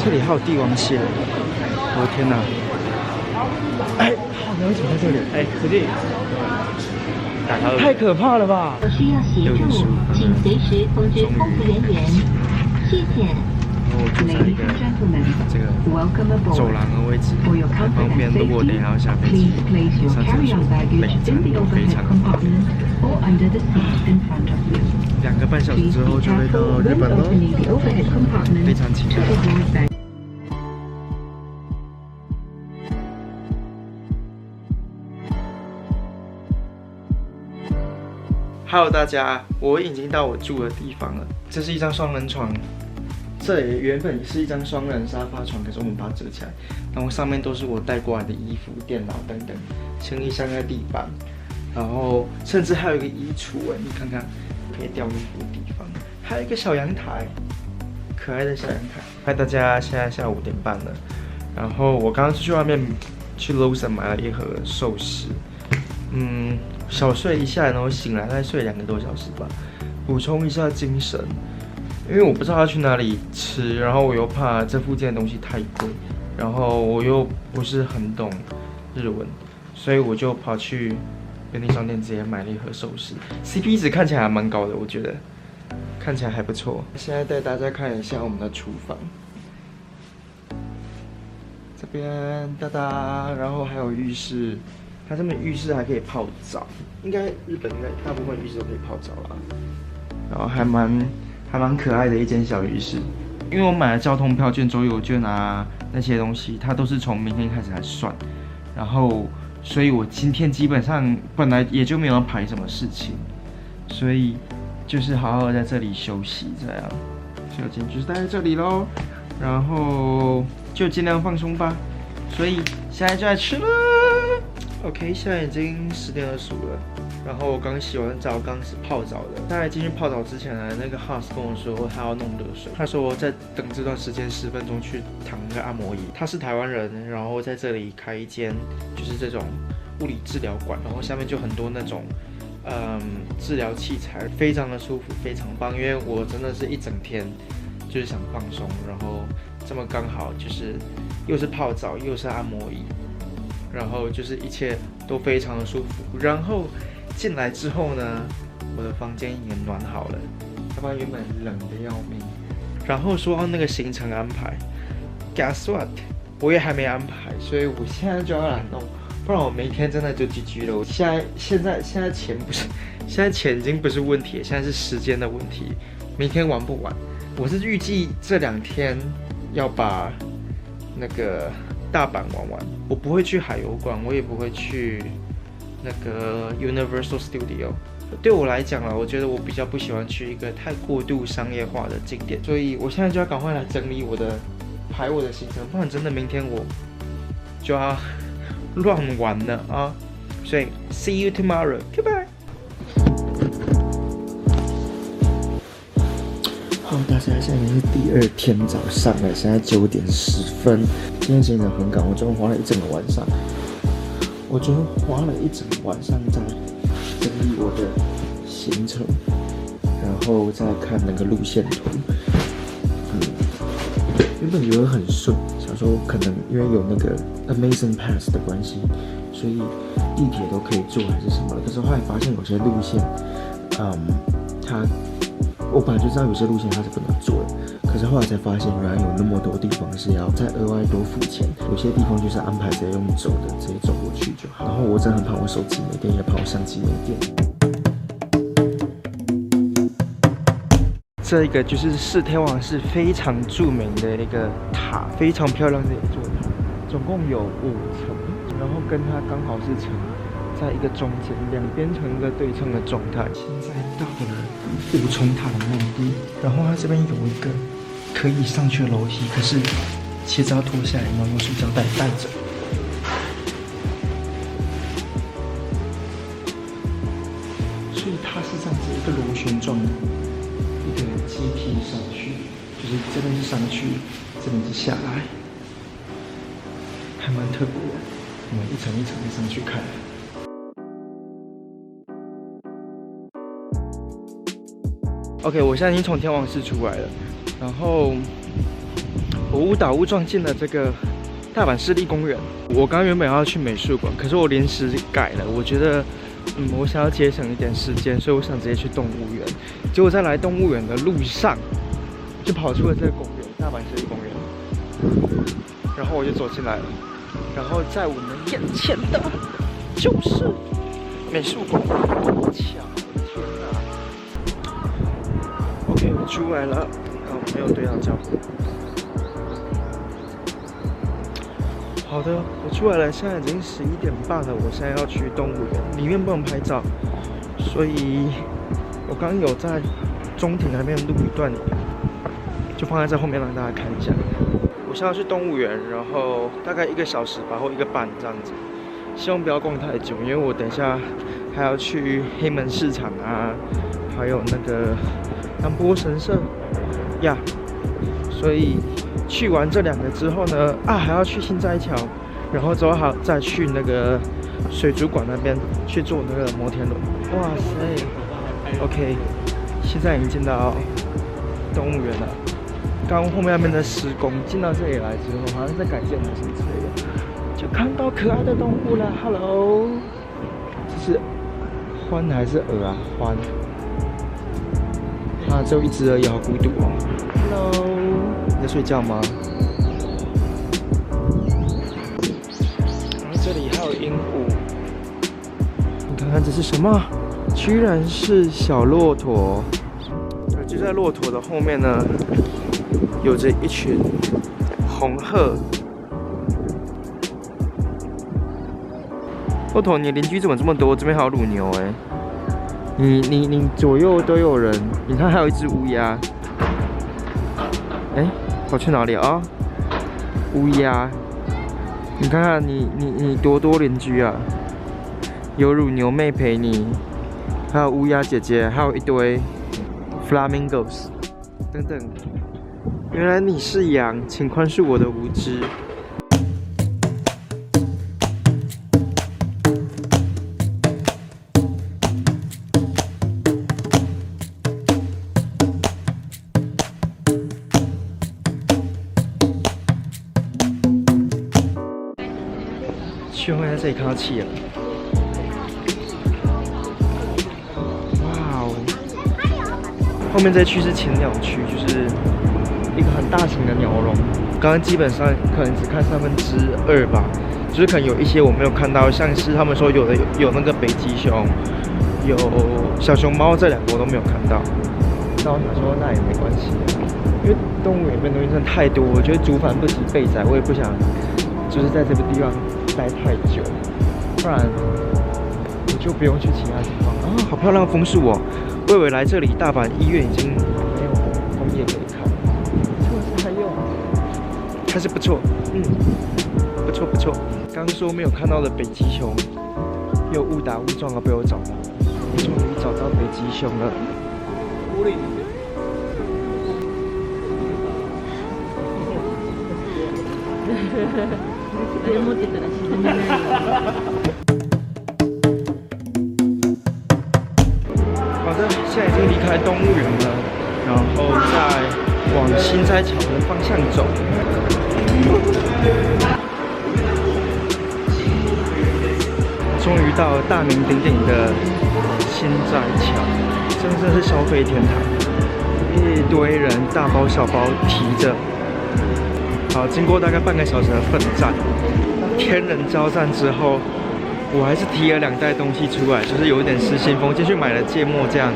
这里还有帝王蟹，我的天哪！哎，你为什么在这里？哎，徒弟，太可怕了吧！需要协助，请随时通知空服人员。谢谢。然后我就在一个这个走廊的位置，很方便。如果等一下要下飞机，上厕所、备餐都非常的方便。2个半小时之后就会到日本了，非常期待。Hello， 大家，我已经到我住的地方了。这是一张双人床，这里原本是一张双人沙发床，可是我们把它折起来，然后上面都是我带过来的衣服、电脑等等，行李箱在地板，然后甚至还有一个衣橱，你看看，可以吊衣服的地方，还有一个小阳台，可爱的小阳台。嗨，大家，现在下午5点半了，然后我刚刚出去外面去 Lawson 买了一盒寿司，小睡一下，然后醒来再睡2个多小时吧，补充一下精神。因为我不知道要去哪里吃，然后我又怕这附近的东西太贵，然后我又不是很懂日文，所以我就跑去便利商店直接买了一盒寿司 ，CP 值看起来还蛮高的，我觉得看起来还不错。现在带大家看一下我们的厨房，这边哒哒，然后还有浴室。它这边浴室还可以泡澡，日本应该大部分浴室都可以泡澡啦。然后还蛮可爱的一间小浴室，因为我买了交通票券、周游券啊那些东西，它都是从明天开始来算。然后，所以我今天基本上本来也就没有排什么事情，所以就是好好在这里休息这样。所以我今天就是待在这里咯，然后就尽量放松吧。所以现在就来吃了。OK， 现在已经10点25了，然后我刚洗完澡，刚是泡澡的。在进去泡澡之前呢，那个 host 跟我说他要弄热水，他说我在等这段时间10分钟去躺那个按摩椅。他是台湾人，然后在这里开一间就是这种物理治疗馆，然后下面就很多那种治疗器材，非常的舒服，非常棒。因为我真的是一整天就是想放松，然后这么刚好就是又是泡澡又是按摩椅。然后就是一切都非常的舒服。然后进来之后呢，我的房间也暖好了，要不然原本冷的要命。然后说到那个行程安排 ，Guess what？ 我也还没安排，所以我现在就要来弄，不然我明天真的就 GG 了。现在钱不是，现在钱已经不是问题，现在是时间的问题。明天玩不玩？我是预计这2天要把那个大阪玩完，我不会去海游馆，我也不会去那个 Universal Studio。对我来讲啦，我觉得我比较不喜欢去一个太过度商业化的景点，所以我现在就要赶快来整理排我的行程，不然真的明天我就要乱玩了啊！所以 see you tomorrow， goodbye。好，大家现在已经是第2天早上了，现在9点10分。今天行程很赶，我昨天花了一整个晚上。在整理我的行程，然后再看那个路线图。原本以为很顺，想说可能因为有那个 Amazing Pass 的关系，所以地铁都可以坐还是什么的。可是后来发现有些路线，我本来就知道有些路线它是不能坐的，可是后来才发现原来有那么多地方是要再额外多付钱，有些地方就是安排直接用走的，直接走过去就好。然后我真的很怕我手机没电，也怕我相机没电。这个就是四天王寺非常著名的那个塔，非常漂亮的一座塔，总共有5层，然后跟它刚好是呈在一个中间，两边成一个对称的状态。现在到了5重塔的那一步，然后它这边有一个可以上去的楼梯，可是鞋子要脱下来，然后用塑胶袋带着。所以它是这样子一个螺旋状的一个阶梯上去，就是这边是上去，这边是下来，还蛮特别的。我们一层一层的上去看。OK， 我现在已经从天王寺出来了，然后我误打误撞进了这个大阪市立公园。我刚原本要去美术馆，可是我临时改了，我觉得我想要节省一点时间，所以我想直接去动物园。结果在来动物园的路上，就跑出了这个公园，大阪市立公园。然后我就走进来了，然后在我们眼前的就是美术馆。天哪 ！OK， 我出来了，没有对到焦。好的，我出来了，现在已经11点半了。我现在要去动物园，里面不能拍照，所以我刚有在中庭那边录一段，就放在这后面让大家看一下。我现在要去动物园，然后大概1个小时吧，或1个半这样子。希望不要逛太久，因为我等一下还要去黑门市场啊，还有那个南波神社呀，所以去完这2个之后呢，还要去新斋桥，然后之后还再去那个水族馆那边去坐那个摩天轮。哇塞 ，OK， 现在已经进到动物园了。刚后面那边的施工，进到这里来之后，好像在改建还是什么之类的，就看到可爱的动物了。Hello， 这是獾还是鹅啊？獾。只有1只而已，好孤独哦。Hello， 你在睡觉吗？然后这里还有鹦鹉，你看看这是什么？居然是小骆驼。就在骆驼的后面呢，有着一群红鹤。骆驼，你的邻居怎么这么多？这边还有乳牛哎。你左右都有人，你看还有1只乌鸦。跑去哪里啊？乌鸦，你看看你多邻居啊！有乳牛妹陪你，还有乌鸦姐姐，还有一堆 flamingos 等等。原来你是羊，请宽恕我的无知。去后面在这里看到企鹅，哇哦！后面这区是禽鸟区，就是一个很大型的鸟笼。刚刚基本上可能只看2/3吧，就是可能有一些我没有看到，像是他们说有那个北极熊，有小熊猫，这2个我都没有看到。那我想说那也没关系，因为动物园里面东西真的太多，我觉得竹繁不及备载，我也不想就是在这个地方待太久，不然我就不用去其他地方啊！好漂亮的枫树哦！我以为来这里大阪医院已经没有枫叶可以看，这是还有，还是不错，不错不错。刚说没有看到的北极熊，又误打误撞的被我找到，终于找到北极熊了。好的，现在已经离开动物园了，然后再往新斋桥的方向走。终于到了大名鼎鼎的新斋桥，真的是消费天堂，一堆人大包小包提着。好，经过大概半个小时的奋战，天人交战之后，我还是提了2袋东西出来，就是有一点失心疯，进去买了芥末酱，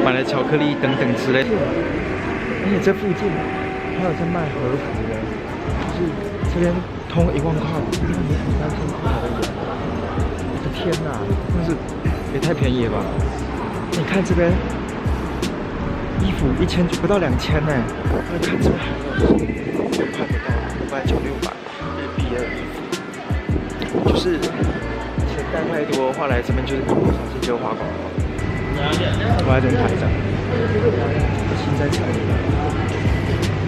买了巧克力等等之类的。而且这附近还有在卖和服的，就是这边通1万块，1万也才3000块而已。我的天哪，真是也太便宜了吧！你看这边衣服1000不到2000呢，你看这边还有6块不到，596日币的衣服，就是钱带太多的话，来这边就是一不小心就花光了。我在这边拍照，新斋桥。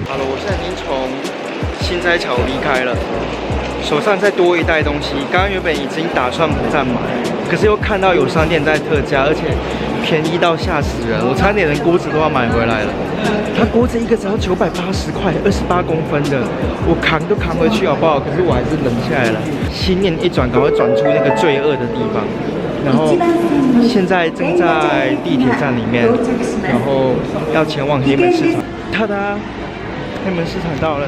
好了，我现在已经从新斋桥离开了，手上再多1袋东西。刚刚原本已经打算不再买，可是又看到有商店在特价，而且便宜到吓死人，我差点连锅子都要买回来了。它锅子一个只要980块，28公分的，我扛都扛回去好不好？可是我还是忍下来了。心念一转，赶快转出那个罪恶的地方。然后现在正在地铁站里面，然后要前往黑门市场。哒哒，黑门市场到了。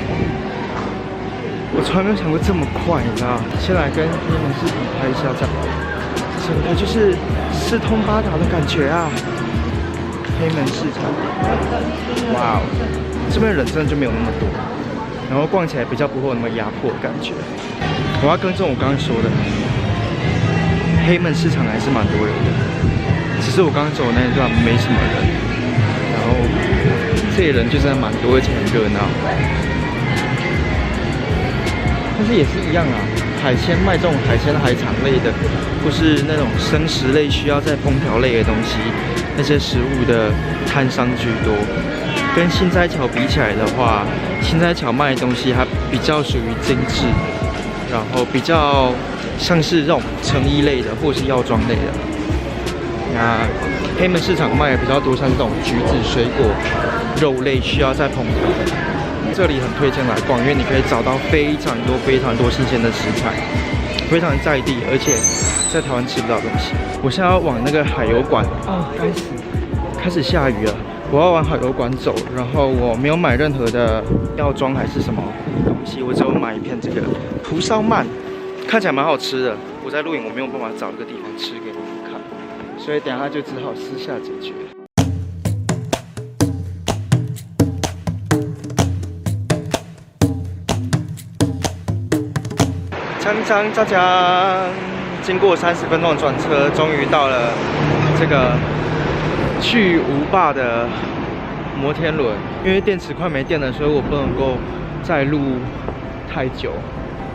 我从来没有想过这么快，你知道？先来跟黑门市场拍一下照，整个就是四通八达的感觉啊！黑门市场，哇哦，这边人真的就没有那么多，然后逛起来比较不会有那么压迫的感觉。我要更正我刚刚说的，黑门市场还是蛮多人的，只是我刚刚走的那一段没什么人，然后这里人就真的蛮多，而且很热闹。但是也是一样啊，海鲜卖这种海鲜海产类的，或是那种生食类需要再烹调类的东西，那些食物的摊商居多。跟新斋桥比起来的话，新斋桥卖的东西它比较属于精致，然后比较像是这种成衣类的或者是药妆类的。那黑门市场卖的比较多，像这种橘子、水果、肉类需要再烹调的。这里很推荐来逛，因为你可以找到非常多新鲜的食材，非常在地，而且在台湾吃不到东西。我现在要往那个海油馆哦，开始下雨了，我要往海油馆走。然后我没有买任何的药妆还是什么东西，我只有买一片这个蒲烧鳗，看起来蛮好吃的。我在录影，我没有办法找一个地方吃给你们看，所以等一下就只好私下解决。锵！经过30分钟的转车，终于到了这个巨无霸的摩天轮。因为电池快没电了，所以我不能够再录太久，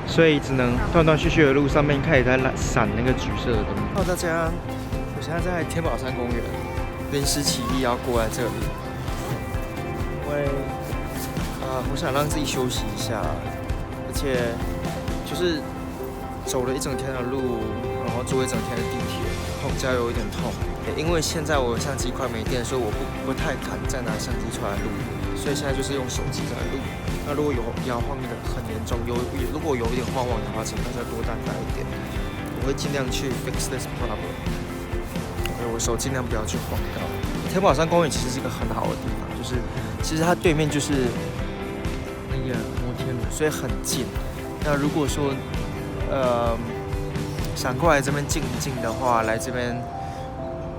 所以只能断断续续的录。上面开始在闪那个橘色的东西。Hello， 大家，我现在在天宝山公园，临时起意要过来这里，因为我想让自己休息一下，而且就是走了一整天的路，然后坐一整天的地铁，后脚有一点痛。因为现在我相机快没电，所以我不太敢再拿相机出来录，所以现在就是用手机在录。那如果有摇晃的很严重，如果有一点晃晃的话，请大家多担待一点。我会尽量去 fix this problem。我手尽量不要去晃到。天宝山公园其实是一个很好的地方，就是其实它对面就是那个摩天轮，所以很近。那如果说想过来这边静一静的话，来这边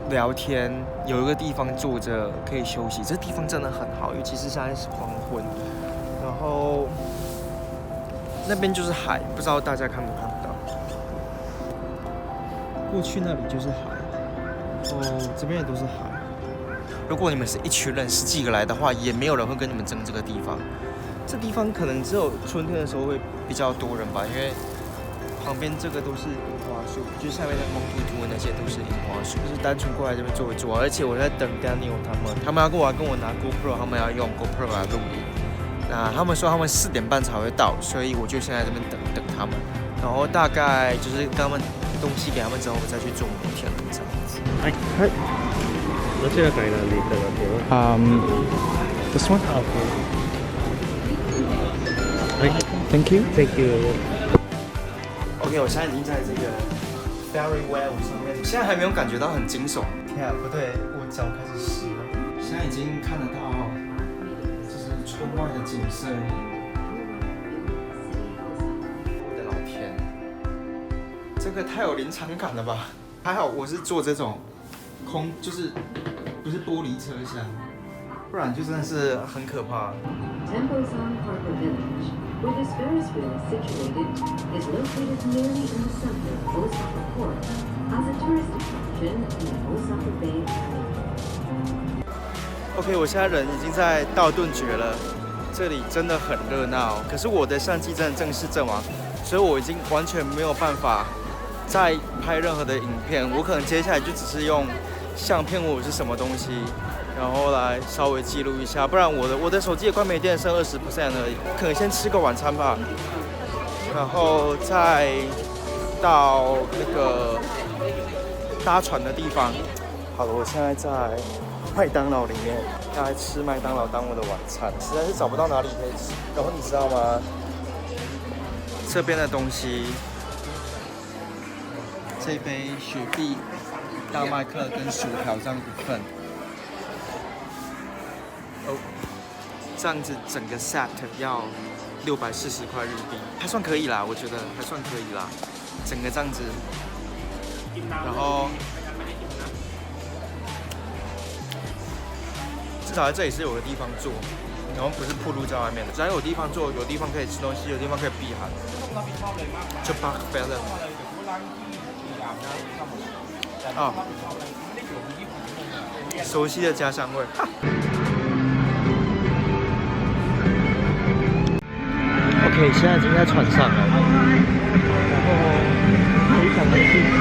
聊天，有一个地方坐着可以休息，这地方真的很好，尤其是现在是黄昏，然后那边就是海，不知道大家看不看得到？过去那里就是海，这边也都是海。如果你们是一群人10几个来的话，也没有人会跟你们争这个地方。这地方可能只有春天的时候会比较多人吧，因为旁边这个都是樱花树，就下面那蒙图图的那些都是樱花树，就是单纯过来这边坐一坐。而且我在等 Daniel 他们要过来跟我拿 GoPro， 他们要用 GoPro 来录影。那他们说他们4点半才会到，所以我就先在这边等他们。然后大概就是跟他们东西给他们之后，我再去坐摩天轮这样子。はい。どちらから選んでいただけます？ This one? Thank you. Thank you. OK， 我现在已经在这个 Ferry Well 上面，现在还没有感觉到很惊悚。天啊，不对，我脚开始湿了。现在已经看得到，就是窗外的景色。我的老天，这个太有临场感了吧！还好我是坐这种就是不是玻璃车厢，不然就真的是很可怕。Tembosan Harbor Village, where this Ferris wheel is situated, is located nearly in the center of Osaka Port as a tourist attraction in Osaka Bay Area. OK， 我现在人已经在道顿崛了，这里真的很热闹。可是我的相机真的正式阵亡，所以我已经完全没有办法再拍任何的影片。我可能接下来就只是用相片或者是什么东西。然后来稍微记录一下，不然我的手机也快没电，剩20% 而已。可能先吃个晚餐吧，然后再到那个搭船的地方。好了，我现在在麦当劳里面，要来吃麦当劳当我的晚餐，实在是找不到哪里可以吃。然后你知道吗？这边的东西，这杯雪碧、大麦克跟薯条这样1份。哦，这样子整个 set 要640块日币，还算可以啦，我觉得还算可以啦。整个这样子，然后至少在这里是有个地方坐，然后不是暴露在外面的。只要有地方坐，有地方可以吃东西，有地方可以避寒，就 Park Bella。啊，熟悉的家乡味。OK， 现在已经在船上了，然后非常的幸福，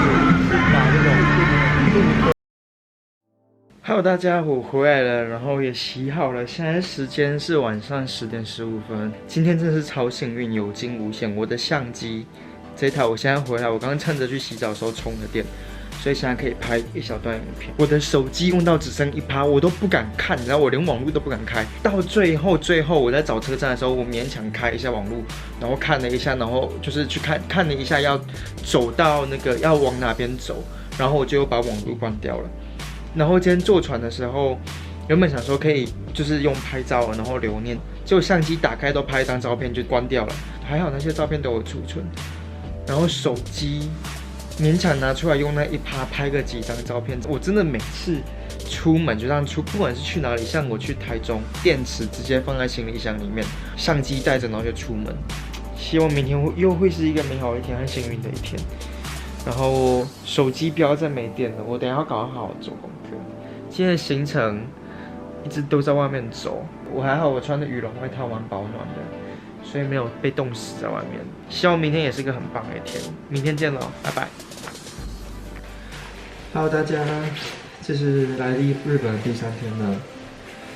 是打那种。Hello， 大家，我回来了，然后也洗好了。现在时间是晚上10点15分。今天真的是超幸运，有惊无险。我的相机这台，我现在回来，我刚刚趁着去洗澡的时候充了电，所以现在可以拍一小段影片。我的手机用到只剩1%，我都不敢看，你知道，我连网络都不敢开。到最后我在找车站的时候，我勉强开一下网络，然后看了一下，然后就是去看了一下要走到那个要往哪边走，然后我就把网络关掉了。然后今天坐船的时候，原本想说可以就是用拍照，然后留念，结果相机打开都拍一张照片就关掉了。还好那些照片都有储存，然后手机勉强拿出来用那1%拍个几张照片。我真的每次出门就这样出，不管是去哪里，像我去台中，电池直接放在行李箱里面，相机带着然后就出门。希望明天又会是一个美好的一天和幸运的一天。然后手机不要再没电了，我等一下要搞好做功课。今天的行程一直都在外面走，我还好，我穿的羽绒外套蛮保暖的，所以没有被冻死在外面。希望明天也是个很棒的一天，明天见喽，拜拜。Hello， 大家，这是来日本的第3天了，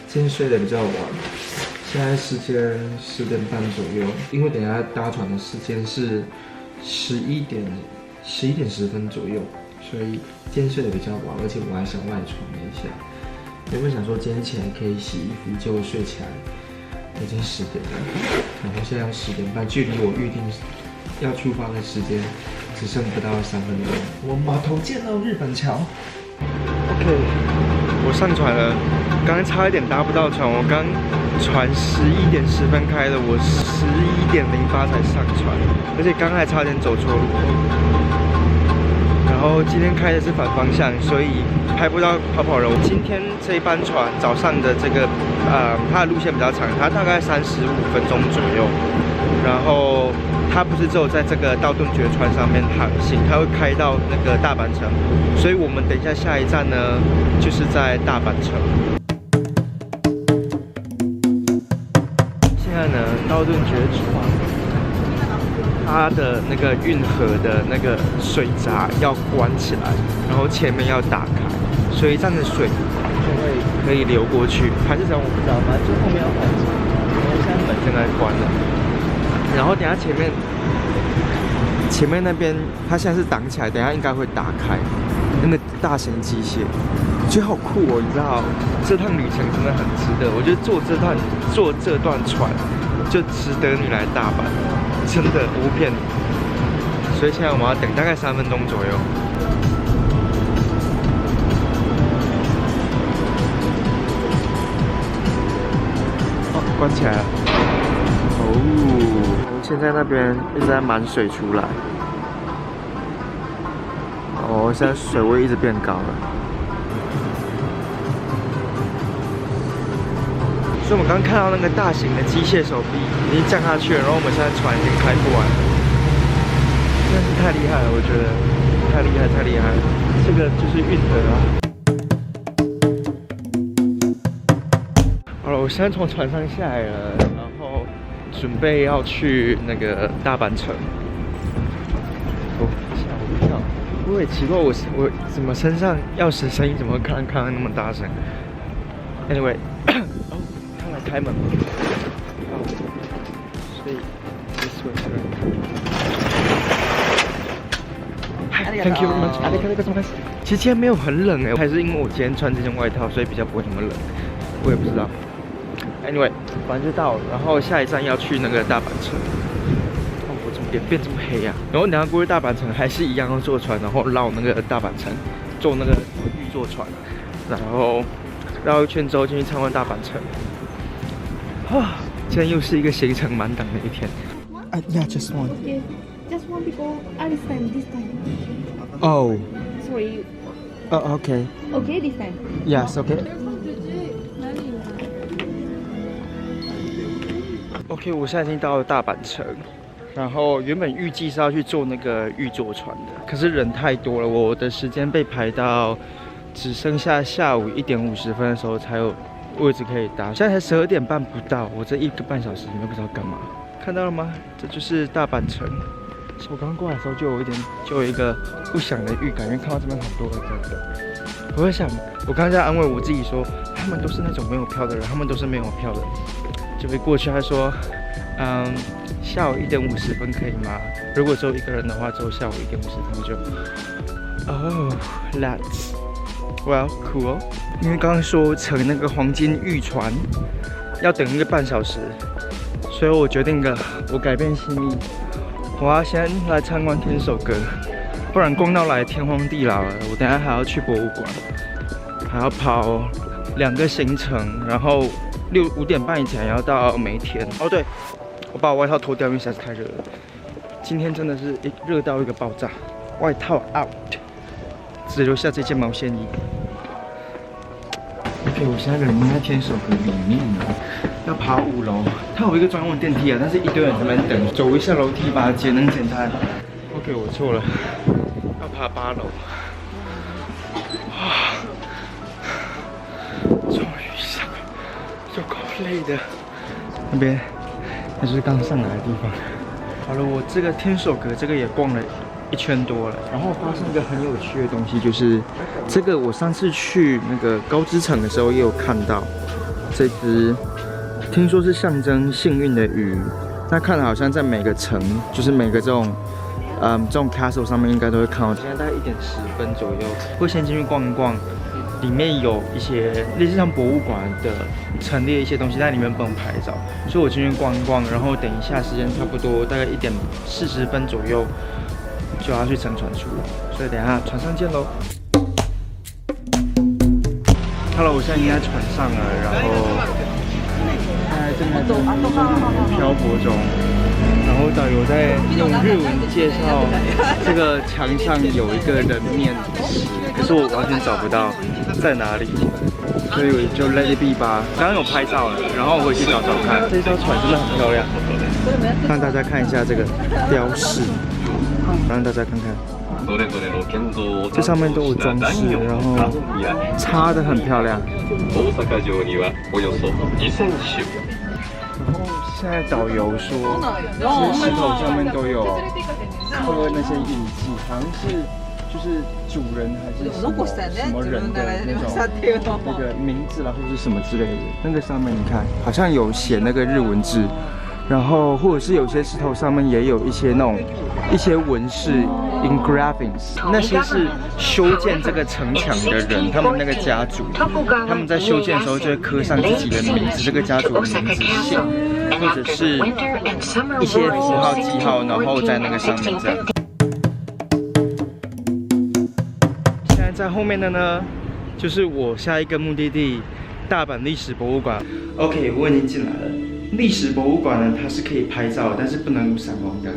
今天睡得比较晚，现在时间10点半左右，因为等一下搭船的时间是11点10分左右，所以今天睡得比较晚，而且我还想赖床了一下。原本想说今天起来可以洗衣服，结果睡起来已经10点了，然后现在要10点半，距离我预定要出发的时间只剩不到3分钟。我码头见到日本桥。OK， 我上船了，刚刚差一点搭不到船，我刚船11点10分开的，我11点08才上船，而且刚才差点走错路。然后今天开的是反方向，所以拍不到跑跑人。今天这一班船早上的这个它的路线比较长，它大概35分钟左右。然后它不是只有在这个道顿崛川上面航行，它会开到那个大阪城，所以我们等一下下一站呢就是在大阪城。现在呢，道顿崛川它的那个运河的那个水闸要关起来，然后前面要打开，所以这样的水就会可以流过去，还是怎样我不知道，反正就后面要关起来。然后现在门正在关了，然后等下前面那边它现在是挡起来，等下应该会打开，那个大型机械，我觉得好酷哦！你知道，这趟旅程真的很值得，我觉得坐这段船就值得你来大阪。真的不骗你，所以现在我们要等大概3分钟左右。哦，关起来了。哦，现在那边一直在满水出来。哦，现在水位一直变高了。所以我们刚刚看到那个大型的机械手臂已经降下去了，然后我们现在船已经开不完了，真的是太厉害了，我觉得太厉害了，这个就是运河啊。好了，我现在从船上下来了，然后准备要去那个大阪城。哦，吓我一跳！我也奇怪，我怎么身上钥匙声音怎么刚刚那么大声 ？Anyway。开门，所以this way。嗨， Thank you very much. 其实今天没有很冷哎，还是因为我今天穿这件外套，所以比较不会那么冷。我也不知道。Anyway， 反正就到了，然后下一站要去那个大阪城。哦，我怎么脸变这么黑啊？然后等下过去大阪城还是一样要坐船，然后绕那个大阪城，坐那个玉座船，然后绕一圈之后进去参观大阪城。啊，今天又是一个行程满档的一天。Yeah, just one. Okay, just one because this time. Oh. Sorry. Okay. Okay, this time. Yes, okay. OK， 我现在已经到了大阪城，然后原本预计是要去坐那个玉座船的，可是人太多了，我的时间被排到只剩下下午1点50分的时候才有位置可以搭，现在才12点半不到，我这1个半小时里面不知道干嘛。看到了吗？这就是大阪城。我刚过来的时候就有一个不祥的预感，因为看到这边很多人在等。我在想，我刚才在安慰我自己说，他们都是那种没有票的人，他们都是没有票的。就会过去，他说，下午1点50分可以吗？如果只有一个人的话，只有下午1点50分我就，that's well cool。因为刚刚说乘那个黄金玉船要等1个半小时。所以我决定了，我改变心意，我要先来参观天守阁，不然逛到来天荒地老了。我等下还要去博物馆，还要跑2个行程，然后5点半以前要到梅田。哦对，我把我外套脱掉，因为实在是太热了。今天真的是热到一个爆炸，外套 out， 只留下这件毛线衣。OK， 我现在人在天守阁里面呢。要爬5楼，它有一个专用电梯啊，但是一堆人在那边等，走一下楼梯吧，节能减碳。OK， 我错了，要爬8楼。啊，终于上了，有够累的。那边，那就是刚上来的地方。好了，我这个天守阁这个也逛了1圈多了，然后发现一个很有趣的东西，就是这个我上次去那个高知城的时候也有看到这只。听说是象征幸运的鱼，那看了好像在每个城，就是每个这种 castle 上面应该都会看到。现在大概1点10分左右，会先进去逛一逛，里面有一些类似像博物馆的陈列一些东西，在里面不能拍照，所以我进去逛一逛，然后等一下时间差不多大概1点40分左右就要去乘船出，所以等一下船上见喽。Hello， 我现在已经在船上了，然后。正在漂泊中，然后导游在用日文介绍这个墙上有一个人面石，可是我完全找不到在哪里，所以我就 let it be 吧。刚刚有拍照了，然后我回去找找看。这艘船真的很漂亮，让大家看一下这个标示，让大家看看。这上面都有装饰，然后插得很漂亮。然后现在导游说，这些石头上面都有刻那些印记，好像是就是主人还是什么人的那个名字啦，或者是什么之类的。那个上面你看，好像有写那个日文字，然后或者是有些石头上面也有一些那种一些纹饰 engravings， 那些是修建这个城墙的人，他们那个家族，他们在修建的时候就会刻上自己的名字，这个家族的名字姓，或者是一些符号记号，然后在那个上面这样。现在在后面的呢，就是我下一个目的地大阪历史博物馆。OK， 我已经进来了。历史博物馆呢，它是可以拍照，但是不能有闪光灯。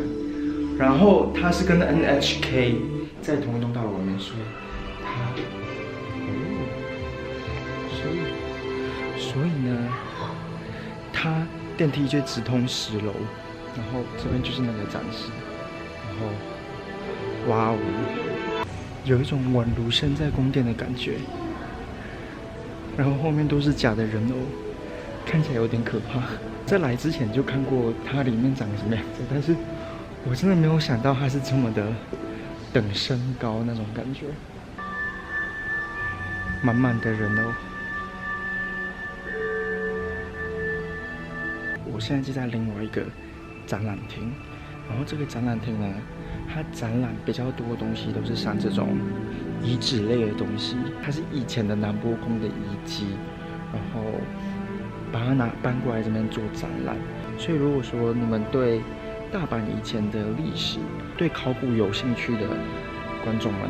然后它是跟 NHK 在同一栋大楼里面，所以它，所以呢，它电梯就直通10楼，然后这边就是那个展示，然后，哇哦，有一种宛如身在宫殿的感觉。然后后面都是假的人偶，看起来有点可怕。在来之前就看过它里面长什么样子，但是我真的没有想到它是这么的等身高那种感觉，满满的人偶。我现在就在另外一个展览厅，然后这个展览厅呢，它展览比较多的东西都是像这种遗址类的东西，它是以前的南波宫的遗迹，然后把它搬过来这边做展览。所以如果说你们对大阪以前的历史、对考古有兴趣的观众们，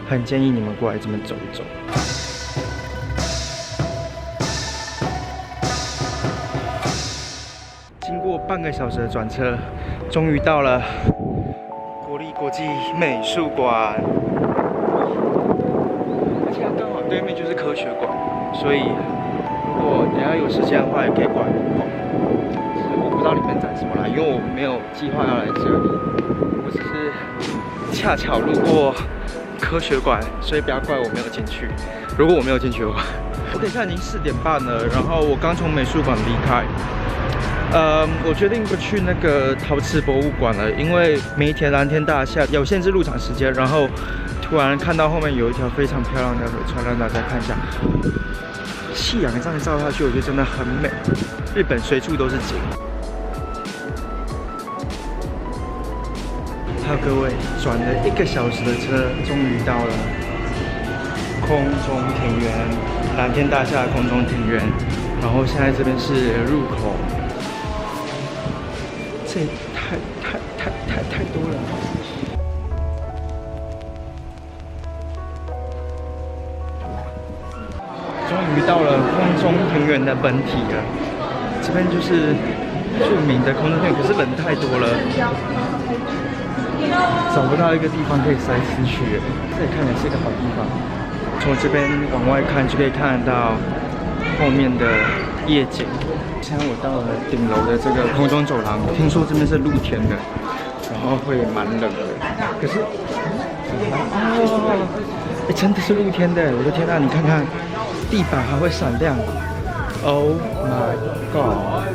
很建议你们过来这边走一走。经过半个小时的转车，终于到了国立国际美术馆，而且它刚好对面就是科学馆，所以如果等下有时间的话，也可以过来逛。只是我不知道里面展什么啦，因为我没有计划要来这里，我只是恰巧路过科学馆，所以不要怪我没有进去。如果我没有进去的话，我现在已经4点半了，然后我刚从美术馆离开。我决定不去那个陶瓷博物馆了，因为梅田蓝天大厦有限制入场时间，然后突然看到后面有一条非常漂亮的河川，让大家看一下。夕阳这样照下去，我觉得真的很美。日本随处都是景。还有各位，转了1个小时的车，终于到了空中庭园，蓝天大厦空中庭园。然后现在这边是入口。这也太多了！终于到了空中庭园的本体了，这边就是著名的空中庭园，可是人太多了，找不到一个地方可以塞进去。这里看起来是一个好地方，从这边往外看就可以看得到后面的夜景。现在我到了顶楼的这个空中走廊，听说这边是露天的，然后会蛮冷的。可是，真的是露天的！我的天啊，你看看，地板还会闪亮。Oh my god!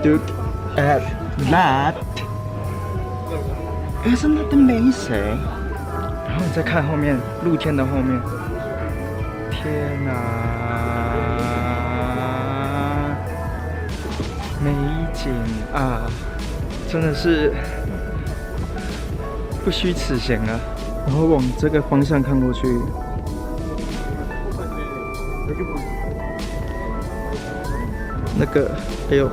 Look at that! Isn't that amazing? 然后你再看后面，露天的后面，天哪！美景啊，真的是不虚此行啊！然后往这个方向看过去，那个，哎呦，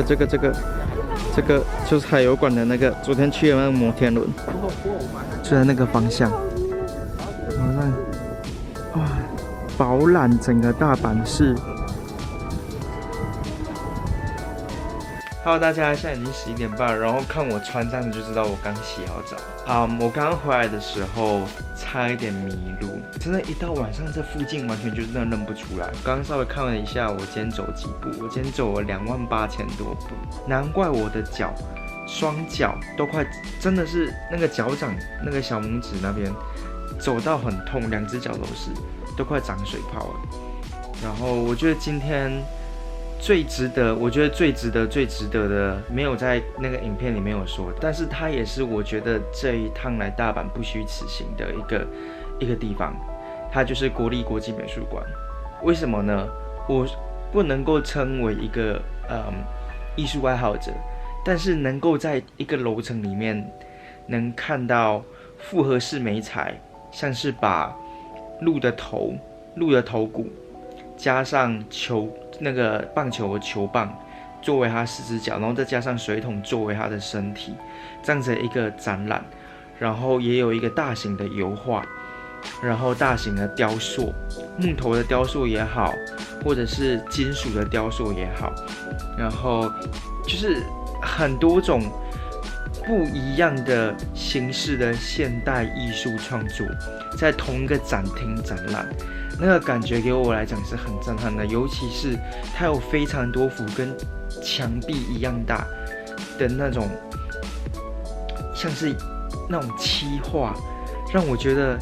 这个就是海游馆的那个，昨天去的那个摩天轮，就在那个方向。然后那，哇，饱览整个大阪市。Hello， 大家，现在已经11点半，然后看我穿这样子就知道我刚洗好澡。我刚刚回来的时候差一点迷路，真的，一到晚上这附近完全就真的认不出来。刚刚稍微看了一下，我今天走几步，我今天走了28000多步，难怪我的脚，双脚都快，真的是那个脚掌那个小拇指那边走到很痛，2只脚都快长水泡了。然后我觉得今天。我觉得最值得的，没有在那个影片里面有说，但是它也是我觉得这一趟来大阪不虚此行的一个地方，它就是国立国际美术馆。为什么呢？我不能够称为一个艺术爱好者，但是能够在一个楼层里面能看到复合式媒材，像是把鹿的头骨加上那个棒球的球棒作为它4只脚，然后再加上水桶作为它的身体，这样子的一个展览。然后也有一个大型的油画，然后大型的雕塑，木头的雕塑也好，或者是金属的雕塑也好，然后就是很多种不一样的形式的现代艺术创作，在同一个展厅展览。那个感觉给我来讲是很震撼的，尤其是它有非常多幅跟墙壁一样大的那种，像是那种漆画，让我觉得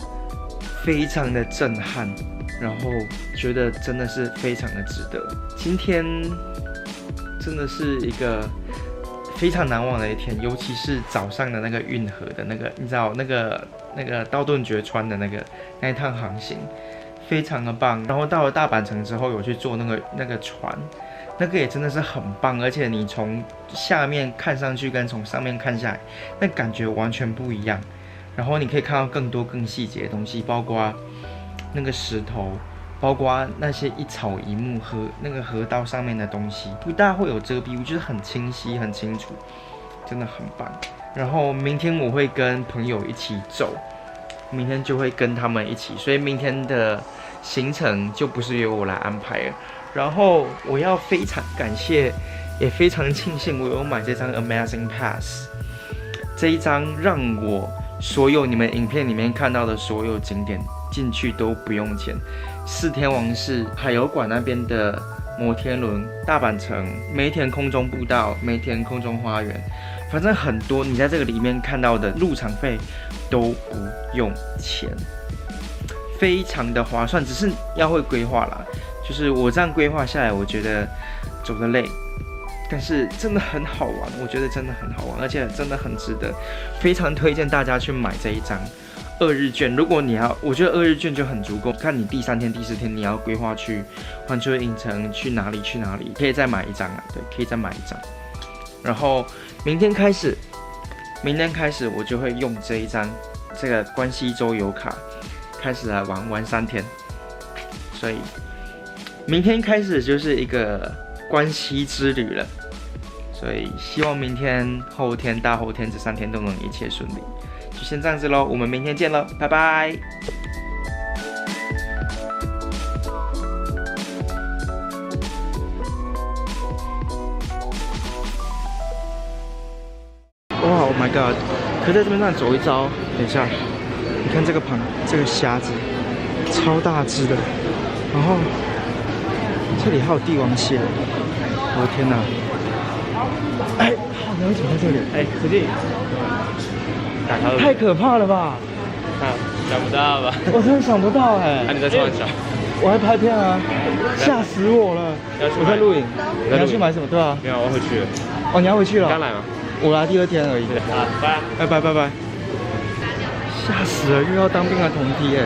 非常的震撼，然后觉得真的是非常的值得。今天真的是一个非常难忘的一天，尤其是早上的那个运河的那个，你知道那个道顿崛川的那一趟航行。非常的棒，然后到了大阪城之后，有去坐那个船，那个也真的是很棒，而且你从下面看上去跟从上面看下来，那感觉完全不一样。然后你可以看到更多更细节的东西，包括那个石头，包括那些一草一木那个河道上面的东西，不大会有遮蔽物，就是很清晰很清楚，真的很棒。然后明天我会跟朋友一起走，明天就会跟他们一起，所以明天的行程就不是由我来安排了。然后我要非常感谢，也非常庆幸我有买这张 Amazing Pass， 这一张让我所有你们影片里面看到的所有景点进去都不用钱。四天王寺、海游馆那边的摩天轮、大阪城、梅田空中步道、梅田空中花园，反正很多你在这个里面看到的入场费都不用钱，非常的划算，只是要会规划啦。就是我这样规划下来，我觉得走得累，但是真的很好玩，我觉得真的很好玩，而且真的很值得，非常推荐大家去买这一张2日券。如果你要，我觉得2日券就很足够，看你第3天、第4天你要规划去环球影城去哪里，可以再买一张啊，对，可以再买一张。然后明天开始我就会用这一张这个关西周游卡开始来玩3天，所以明天开始就是一个关西之旅了。所以希望明天、后天、大后天这3天都能一切顺利。就先这样子咯，我们明天见了，拜拜。哇 ，Oh my god！ 可在这边上走一遭，等一下，你看这个虾子，超大只的，然后这里还有帝王蟹，我的天哪！哎，你为什么在这里？哎，徒弟，太可怕了吧！想不到吧？我真的想不到哎！你在创小？我还拍片啊，吓死我了！我在录影，你要去买什么？对啊，没有，我回去了。哦，你要回去了？刚来吗？我来第2天而已。好，拜拜。拜拜。吓死了，又要当兵的同梯哎！